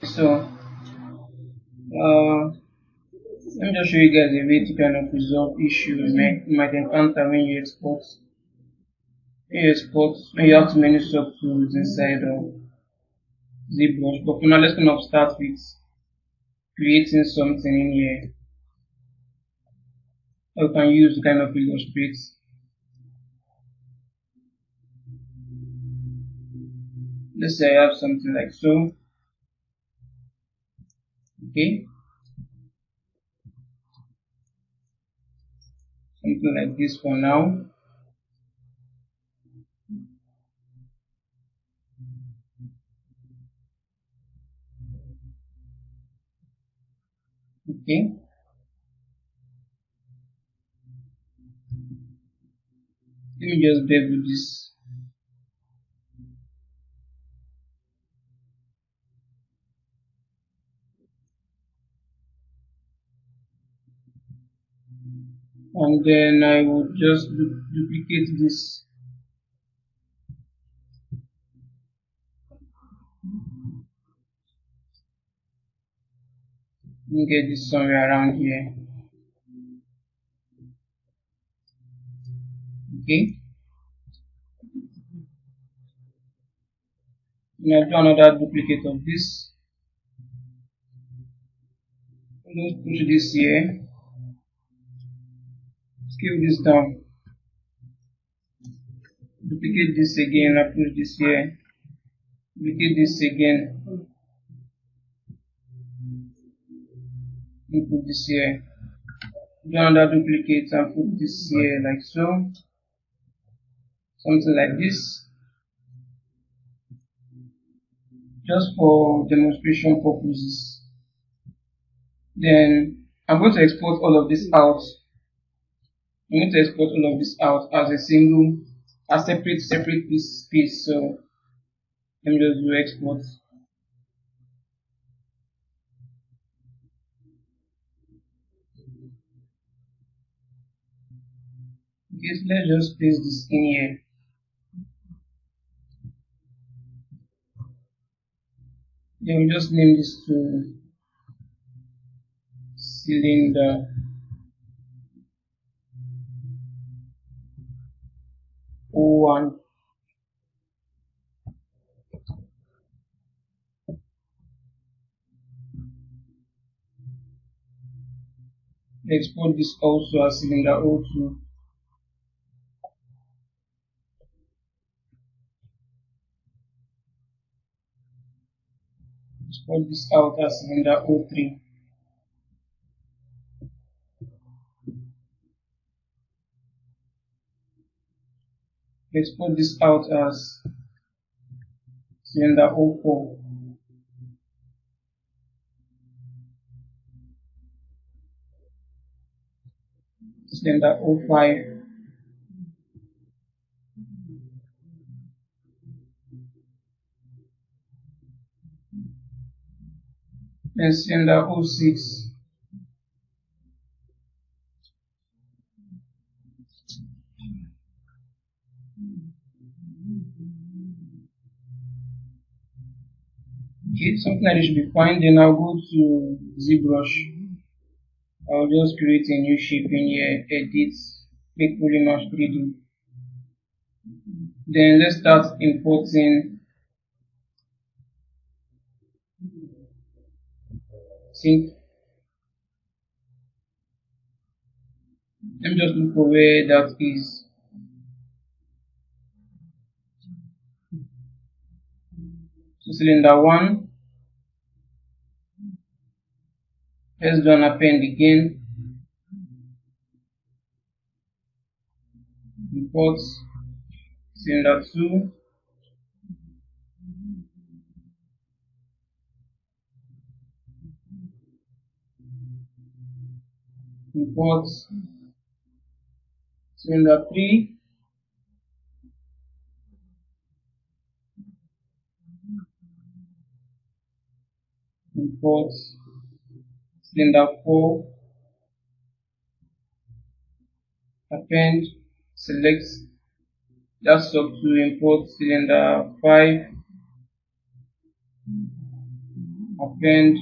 So, let me just show you guys a way to kind of resolve issue you might encounter when you have too many subtools inside of ZBrush. But for now, let's kind of start with creating something in here that we can use to kind of illustrate. Let's say I have something like so. Okay, something like this for now. Okay, let me just bevel this. And then I would just duplicate this. Let me get this somewhere around here. Okay, now do another duplicate of this. Let's push this here, scale this down, duplicate this again, and push this here, duplicate this again, and put this here. Do another duplicate and put this here like so, something like this, just for demonstration purposes. Then I'm going to export all of this out. I'm going to export all of this out as a separate piece. So let me just do export. Okay, so let's just paste this in here. Then we just name this to cylinder 01. Export this also as cylinder 02. Export this out as cylinder 03. Export this out as cylinder 04. Cylinder 05. And cylinder 06. Okay, something like this should be fine. Then I'll go to ZBrush. I'll just create a new shape in here, edit, make polymesh 3D. Then let's start importing sync. Let me just look for where that is. So cylinder 1. Let's do an append again. Import cylinder 2. Import cylinder 3. Import cylinder 4. Append, select that sub to import cylinder 5. append,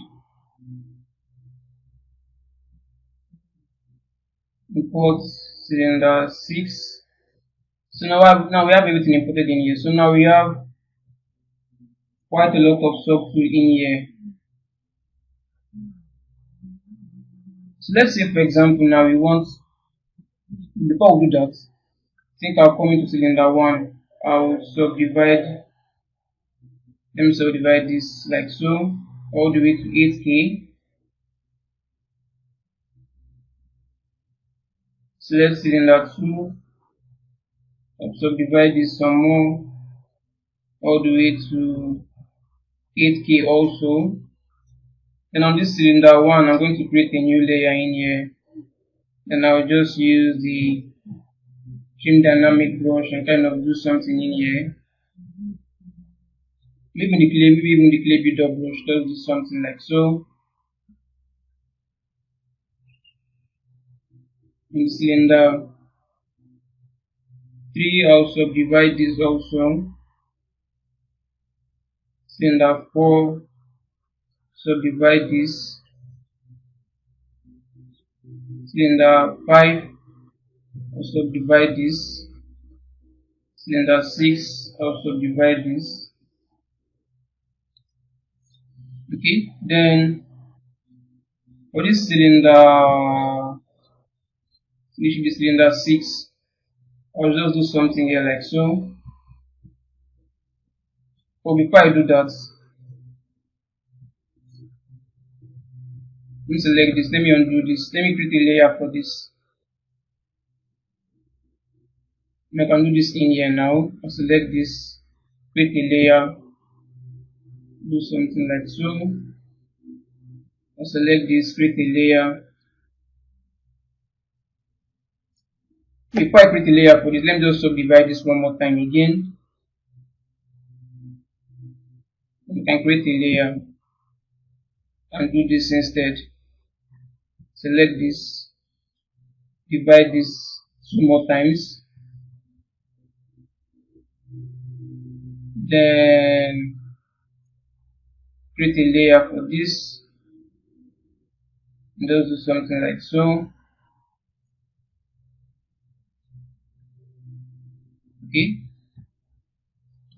import cylinder 6. So now we have everything imported in here. So now we have quite a lot of sub tool in here. So let's say, for example, now we want, before we do that, I think I'll come into cylinder 1. I'll subdivide, let me subdivide this like so, all the way to 8K. Select cylinder 2, I'll subdivide this some more, all the way to 8K also. Then on this cylinder 1, I'm going to create a new layer in here. Then I'll just use the trim dynamic brush and kind of do something in here. Maybe even the clay builder brush does do something like so. In cylinder 3, I'll subdivide this also. Cylinder 4, subdivide this. Cylinder 5, I'll subdivide this. Cylinder 6, I'll subdivide this. Okay, then for this cylinder, this should be cylinder 6, I'll just do something here like so. But before I do that, let me select this, let me undo this, let me create a layer for this. I can do this in here now. I'll select this, create a layer, do something like so. I'll select this, create a layer. Before I create a layer for this, let me just subdivide this one more time again. You can create a layer and do this instead. Select this, divide this 2 more times. Then create a layer for this. And just do something like so. Okay.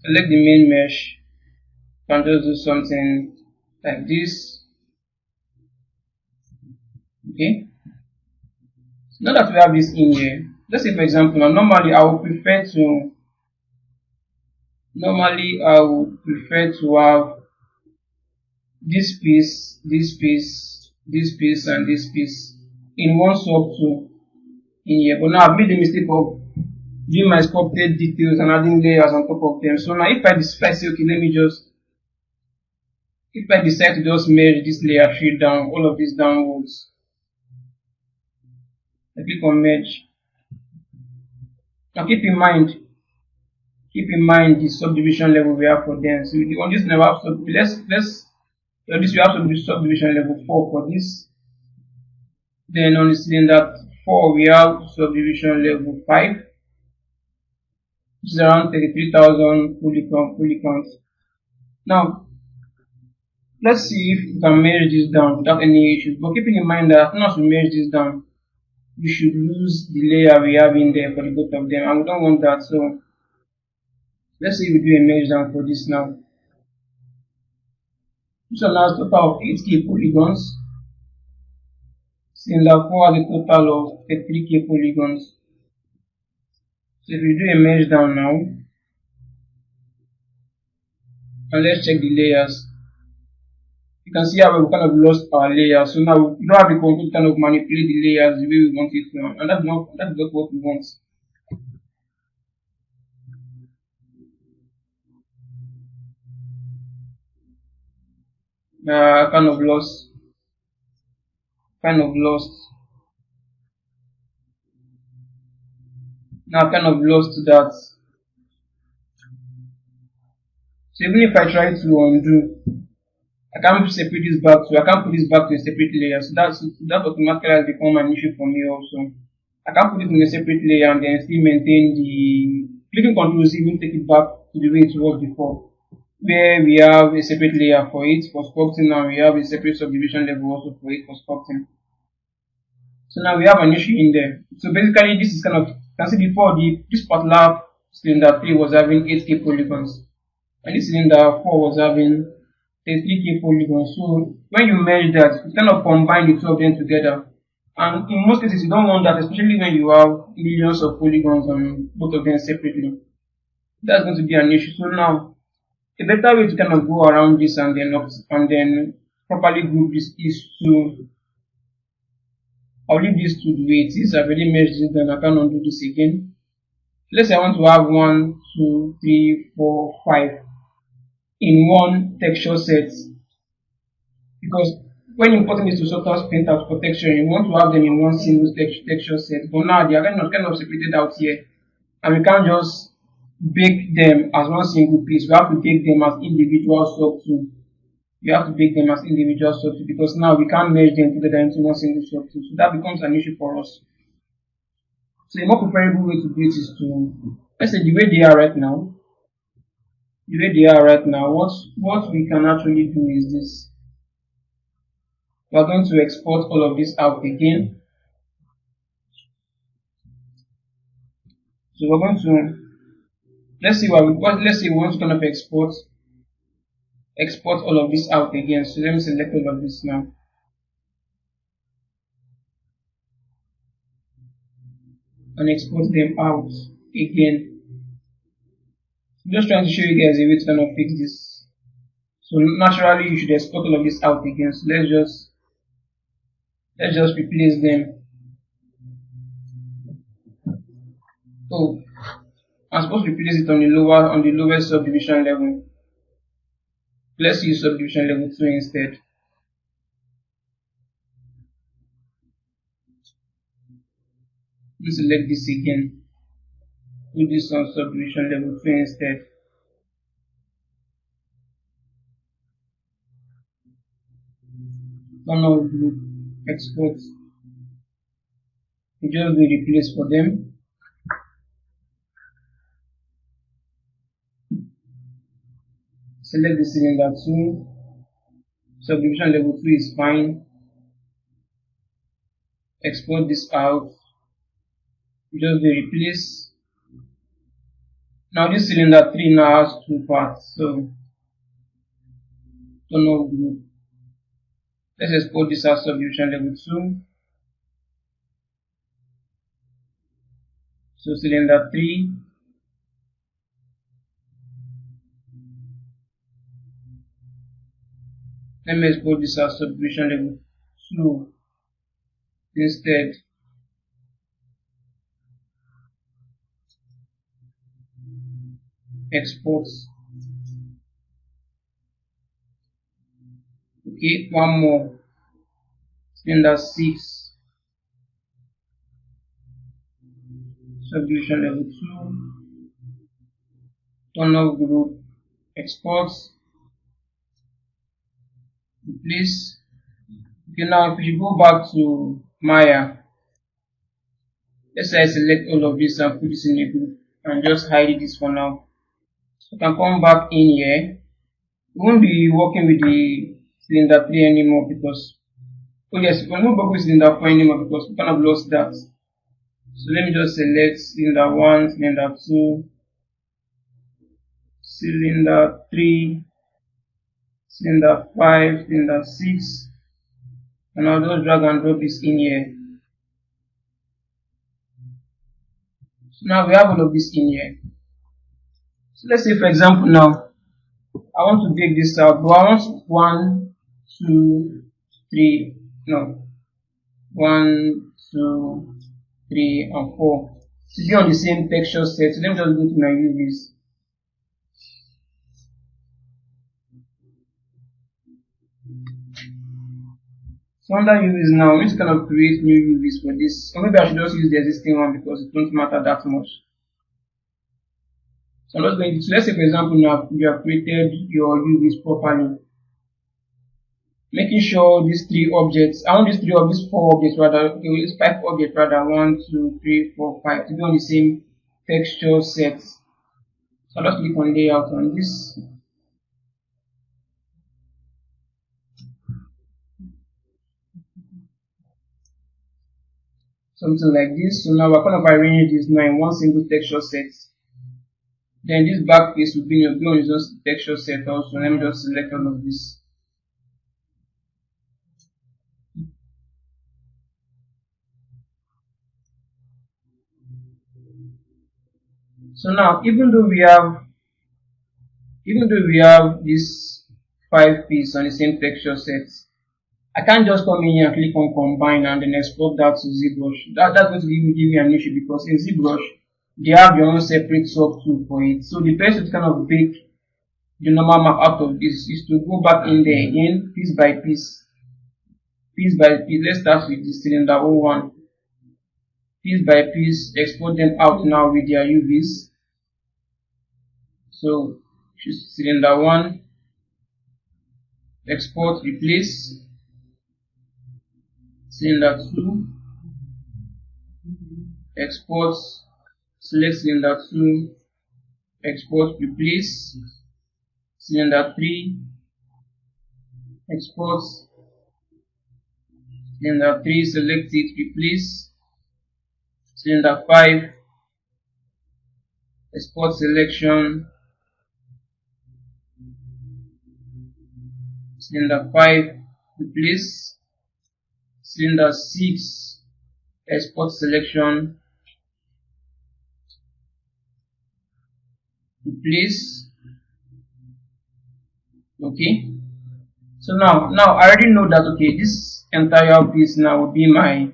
Select the main mesh. You can just do something like this. Okay. Now that we have this in here, let's say for example, now normally I would prefer to have this piece, this piece, this piece, and this piece in one sub tool in here. But now I've made the mistake of doing my sculpted details and adding layers on top of them. So now if I decide, say, okay, if I decide to just merge this layer 3 down, all of this downwards, I click on merge. Now keep in mind the subdivision level we have for them. So on this level, we have subdivision level 4 for this. Then on the cylinder 4, we have subdivision level 5, which is around 33,000 polygons. Now, let's see if we can merge this down without any issues. But keeping in mind that as soon as we merge this down, we should lose the layer we have in there for the both of them, and we don't want that. So let's say we do a merge down for this now. This one has a total of 8K polygons. Cylinder 4 has a total of 33K polygons. So if we do a merge down now, and let's check the layers, you can see how we kind of lost our layers. So now we don't have the control to kind of manipulate the layers the way we want it to, and that's not what we want. Kind of lost. Now kind of lost that. So even if I try to undo, I can't separate this back, so I can't put this back to a separate layer. So that automatically has become an issue for me also. I can't put it in a separate layer and then still maintain the clicking Ctrl Z, even take it back to the way it was before. where we have a separate layer for it for sculpting, and we have a separate subdivision level also for it for sculpting. So now we have an issue in there. So basically this is kind of, you can see before this particular cylinder 3 was having 8k polygons, and this cylinder 4 was having 33k polygons. So when you merge that, you kind of combine the two of them together. And in most cases you don't want that, especially when you have millions of polygons on both of them separately. That's going to be an issue. So now a better way to kind of go around this and then properly group this is to, I'll leave this to the way it is. I've already merged it, then I can't undo this again. Let's say I want to have 1, 2, 3, 4, 5 in one texture set, because when importing this to software printouts for texture, you want to have them in one single texture set. But now they are kind of separated out here, and we can't just bake them as one single piece. We have to bake them as individual subtool. You have to bake them as individual subtool, because now we can't merge them together into one single subtool. So that becomes an issue for us. So a more preferable way to do it is to, let's say the way they are right now. What we can actually do is this. We are going to export all of this out again. So we're going to, let's see we want to kind of export all of this out again. So let me select all of this now. And export them out again. I'm just trying to show you guys a way to kind of fix this. So naturally you should export all of this out again. So let's just replace them. Oh, I'm supposed to replace it on the lowest subdivision level. Let's use subdivision level 2 instead. Let's select this again. Put this on subdivision level 2 instead. Turn off group, export. We just do replace for them. Select the cylinder 2. Subdivision level 2 is fine. Export this out. We just do replace. Now this cylinder 3 now has 2 parts. So turn off group. Let's export this as subdivision level 2. So cylinder 3. Let me export this as subdivision level 2 instead. Export. Okay, one more. Cylinder 6. Subdivision level 2. Turn off group. Export. Replace. Okay, now if you go back to Maya, let's say I select all of this and put this in a group and just hide this for now. So I can come back in here. We won't be working with the cylinder 3 anymore because, oh yes, we won't work with cylinder 4 anymore because we kind of lost that. So let me just select cylinder 1, cylinder 2, cylinder 3, cylinder 5, cylinder 6, and I'll just drag and drop this in here. So now we have all of this in here. So let's say for example now, I want to take this out, but I want 1, 2, 3, no, 1, 2, 3, and 4 to be on the same texture set. So let me just go to my UVs. So under UVs now, I'm just going to create new UVs for this. Or maybe I should just use the existing one because it won't matter that much. So I'm just going to, so let's say for example now you have created your UVs properly. Making sure these 4 objects rather, these 5 objects rather, 1, 2, 3, 4, 5 to be on the same texture set. So I'll just click on layout on this. something like this. So now we're going to arrange this now in one single texture set. Then this back piece will be on its own texture set also. Let me just select all of this. So now, even though we have this 5 piece on the same texture set, I can't just come in here and click on combine and then export that to ZBrush. That's going to give me an issue, because in ZBrush they have their own separate sub tool for it. So the best to kind of bake the normal map out of this is to go back in there again, piece by piece. Piece by piece. Let's start with the cylinder 01. Piece by piece, export them out now with their UVs. So choose cylinder 1, export, replace. Cylinder 2, export, select cylinder 2, export, replace. Cylinder 3, export. Cylinder 3, select it, replace. Cylinder 5, export selection. Cylinder 5, replace. Cylinder 6, export selection, replace. Okay, so now I already know that, okay, this entire piece now will be my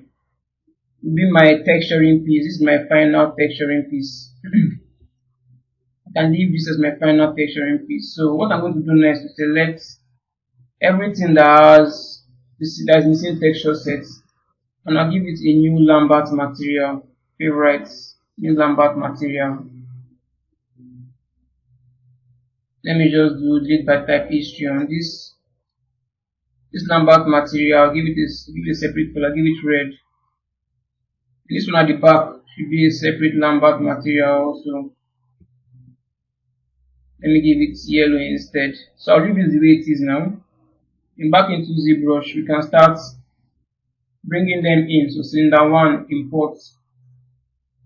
texturing piece. This is my final texturing piece. I can leave this as my final texturing piece. So what I'm going to do next is select everything that is missing texture sets, and I'll give it a new Lambert material. Favorites, new Lambert material. Let me just do delete by type history on this Lambert material. Give it a separate color. Give it red. This one at the back should be a separate Lambert material also. Let me give it yellow instead. So I'll leave it the way it is now. And back into ZBrush, we can start bringing them in. So cylinder 1, import.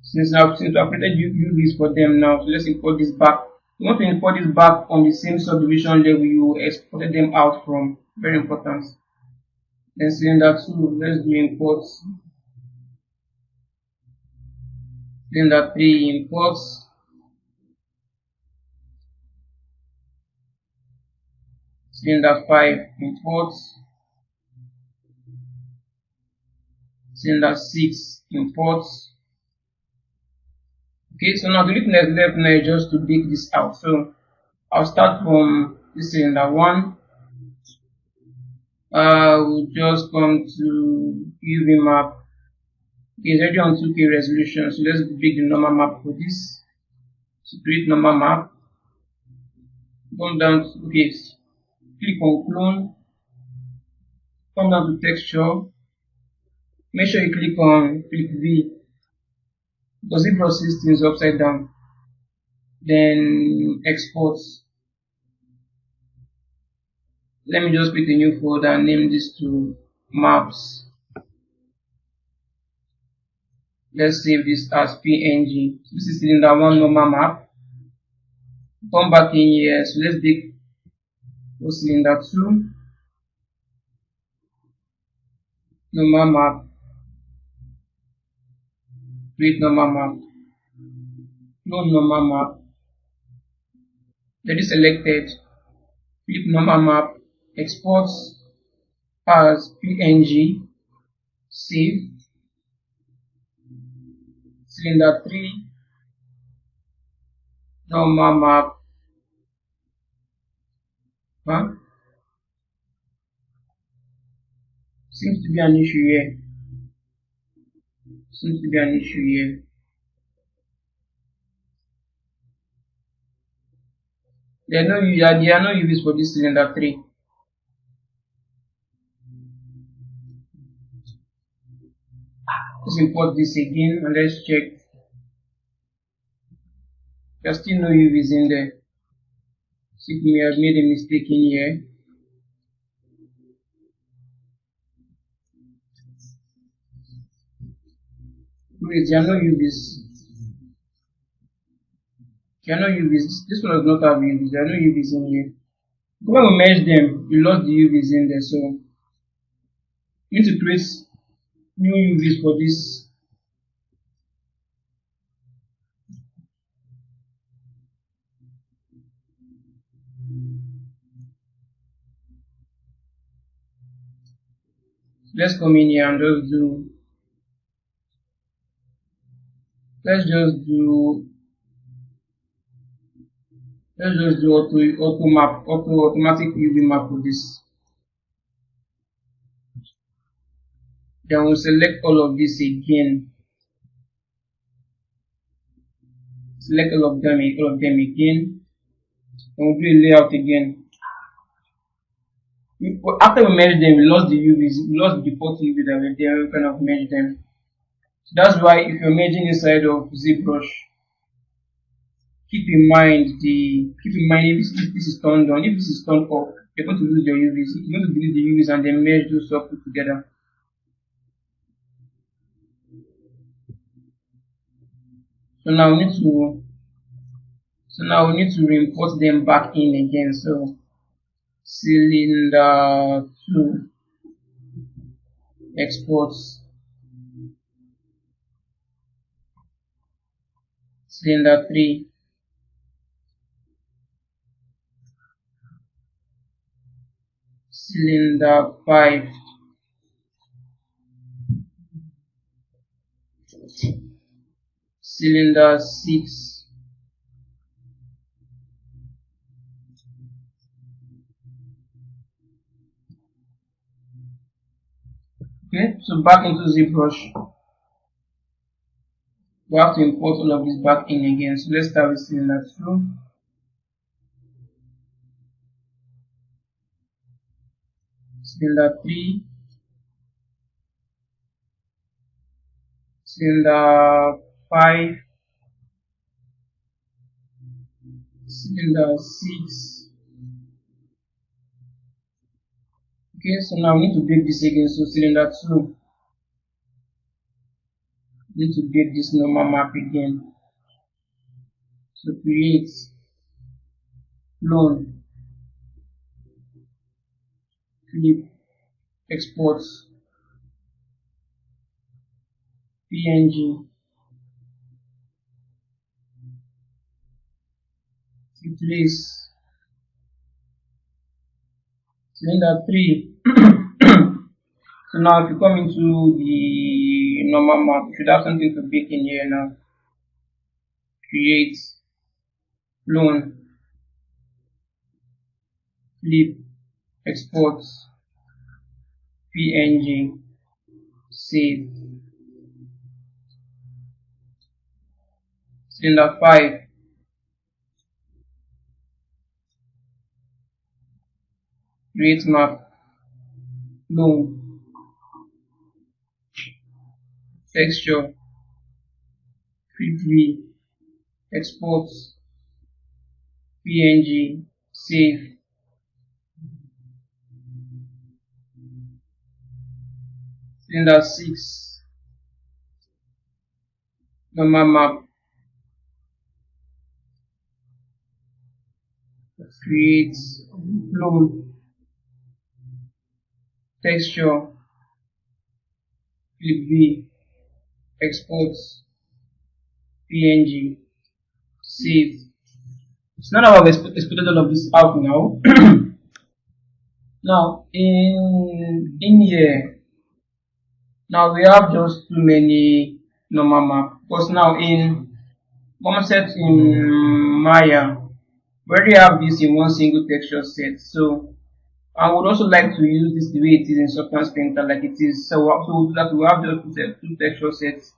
Since I've created UVs for them now, so let's import this back. We want to import this back on the same subdivision level you exported them out from. Very important. Then cylinder 2, let's do import. Cylinder 3, import. Cylinder 5, import. Cylinder 6, import. Okay, so now the only thing that's left now is just to bake this out. So I'll start from this cylinder 1. We'll just come to UV map. Okay, it's already on 2K resolution, so let's bake the normal map for this. So create normal map. Come down to, okay, click on clone. Come down to texture. Make sure you click V, because it processes things upside down. Then export. Let me just create a new folder and name this to maps. Let's save this as PNG. This is cylinder 1 normal map. Come back in here. So let's take cylinder 2 normal map. Create normal map. Clone normal map. That is selected. Click normal map. Export as PNG. Save. Cylinder 3 normal map. Seems to be an issue here. There are no UVs for this cylinder 3. Let's import this again and let's check. There's still no UVs in there. So we may have made a mistake in here. Wait, there are no UVs. There are no UVs. This one does not have UVs. There are no UVs in here. When we merge them, we lost the UVs in there. So we need to create new UVs for this. Let's come in here and just do. Let's just do automatic UV map for this. Then we'll select all of this again. Select all of them again. And we'll do a layout again. After we merge them, we lost the UVs, we lost the default UV that were there, we kind of merge them. So that's why if you're merging inside of ZBrush, keep in mind if this is turned on. If this is turned off, you're going to lose your UVs. You're going to delete the UVs and then merge those software together. So now we need to re-import them back in again. So cylinder 2 exports cylinder 3 cylinder 5 cylinder 6 okay, so back into ZBrush. We have to import all of this back in again. So let's start with cylinder 2. Cylinder 3. Cylinder 5. Cylinder 6. Okay, so now we need to break this again. So cylinder 2. Need to get this normal map again. So create clone, flip, export, PNG, replace, cylinder 3. So now if you come into the normal map, you should have something to bake in here now. Create, clone, flip, export, PNG, save. Cylinder 5. Create map, clone, texture, quickly, export, PNG, save. Cylinder 6, normal map, create, clone, texture, flip V, export, PNG, save. So now I've exported all of this out now. Now in here, now we have just too many normal map, because now in set in Maya, we already have this in one single texture set. So I would also like to use this the way it is in Substance Painter, like it is. So that we have just two texture sets,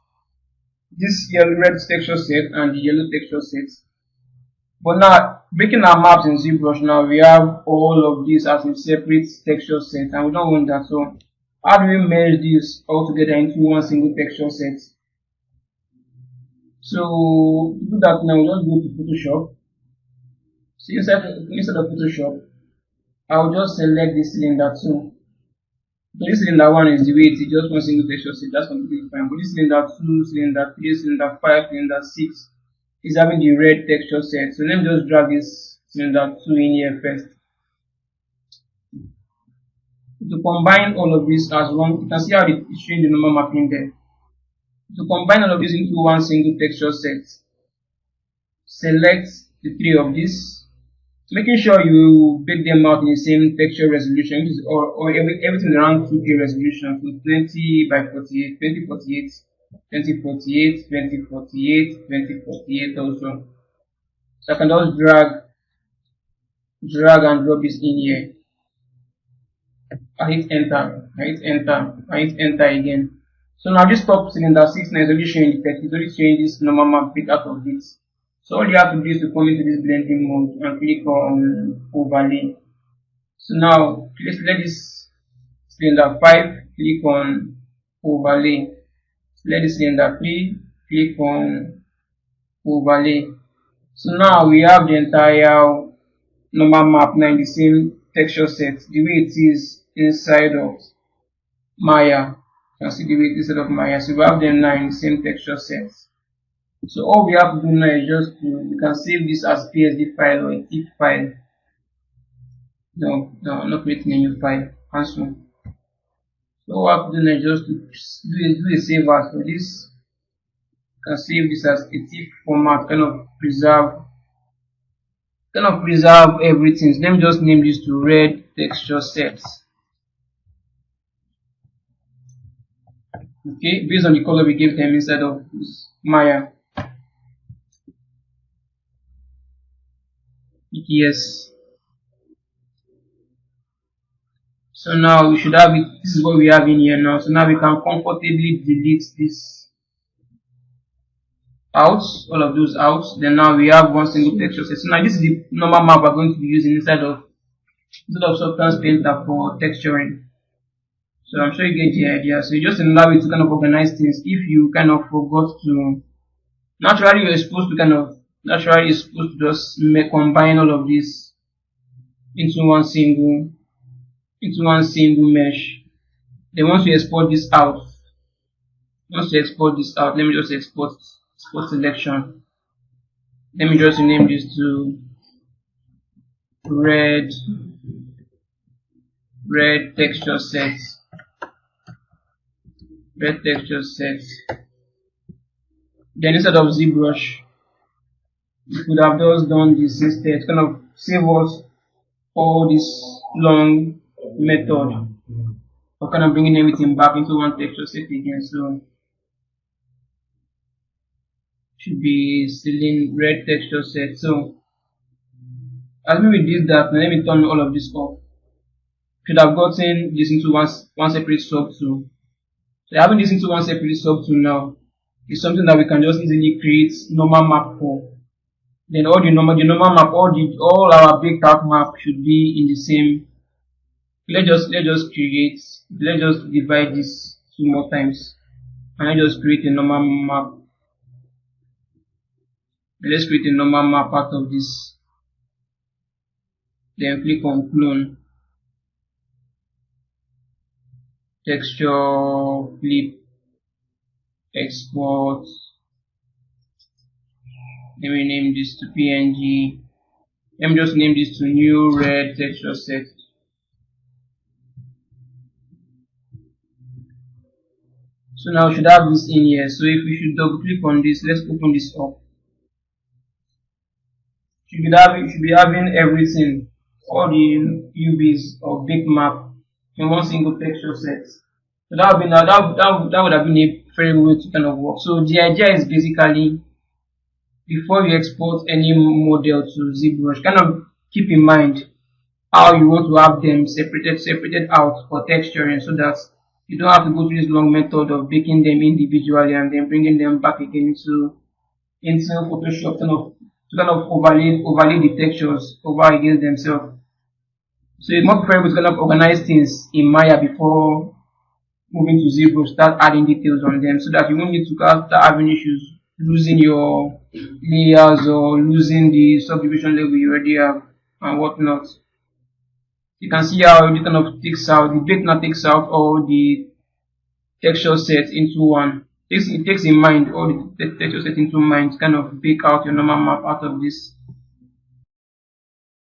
this red texture set and the yellow texture set. But now, breaking our maps in ZBrush, now we have all of this as a separate texture set, and we don't want that. So how do we merge this all together into one single texture set? So to do that, now we'll just go to Photoshop. So inside of Photoshop, I'll just select this cylinder 2. So this cylinder 1 is the way it is, just one single texture set, that's completely fine. But this cylinder 2, cylinder 3, cylinder 5, cylinder 6 is having the red texture set. So let me just drag this cylinder 2 in here first. To combine all of this as one, you can see how it's showing the normal mapping there. To combine all of this into one single texture set, select the three of these, making sure you bake them out in the same texture resolution, or everything around 2K resolution, so 20 by 48, 2048, 2048, 2048, 2048 also. So I can just drag and drop this in here. I hit enter, I hit enter, I hit enter again. So now this top cylinder 6 now is only showing the text, it's only showing this normal map bit out of this. So all you have to do is to come into this blending mode and click on overlay. So now select this cylinder 5, click on overlay. Select this cylinder 3, click on overlay. So now we have the entire normal map now in the same texture set, the way it is inside of Maya. You can see the way it is inside of Maya. So we have them now in the same texture set. So all we have to do now is just you can save this as PSD file or a zip file. No, I'm not creating a new file. Cancel. So all we have to do now is just to do a save as for this. You can save this as a zip format, kind of preserve everything. So let me just name this to red texture sets. Okay, based on the color we gave them inside of this Maya. Yes. So now we should have it. This is what we have in here now. So now we can comfortably delete this out, all of those out. Then now we have one single texture set. So now this is the normal map we're going to be using inside of Substance Painter for texturing. So I'm sure you get the idea. So you just allow it to kind of organize things. If you kind of forgot to, naturally you're supposed to just combine all of this into one single mesh. Then once you export this out, let me just export selection. Let me just rename this to red texture set. Red texture set. Then instead of ZBrush, you could have just done this instead. Kind of save us all this long method of kind of bringing everything back into one texture set again. So should be still in red texture set. So as we did that, now let me turn all of this off. Should have gotten this into one separate sub tool. So having this into one separate sub tool now is something that we can just easily create normal map for. Then all the normal map, all our baked out map should be in the same. Let's just divide this 2 more times, and I just create a normal map. Let's create a normal map out of this. Then click on clone, texture, flip, export. Let me name this to PNG. Let me just name this to new red texture set. So now we should have this in here. So if we should double click on this, let's open this up. Should be having everything, all the UVs of big map in one single texture set. So that would have been a very good way to kind of work. So the idea is basically, before you export any model to ZBrush, kind of keep in mind how you want to have them separated out for texturing, so that you don't have to go through this long method of baking them individually and then bringing them back again into Photoshop to kind of overlay the textures over against themselves. So it's more preferable to kind of organize things in Maya before moving to ZBrush, start adding details on them, so that you won't need to start having issues losing your layers or losing the subdivision level you already have and whatnot. You can see how it kind of takes out the bait now takes out all the texture sets into one. It takes in mind all the texture sets into mind to kind of bake out your normal map out of this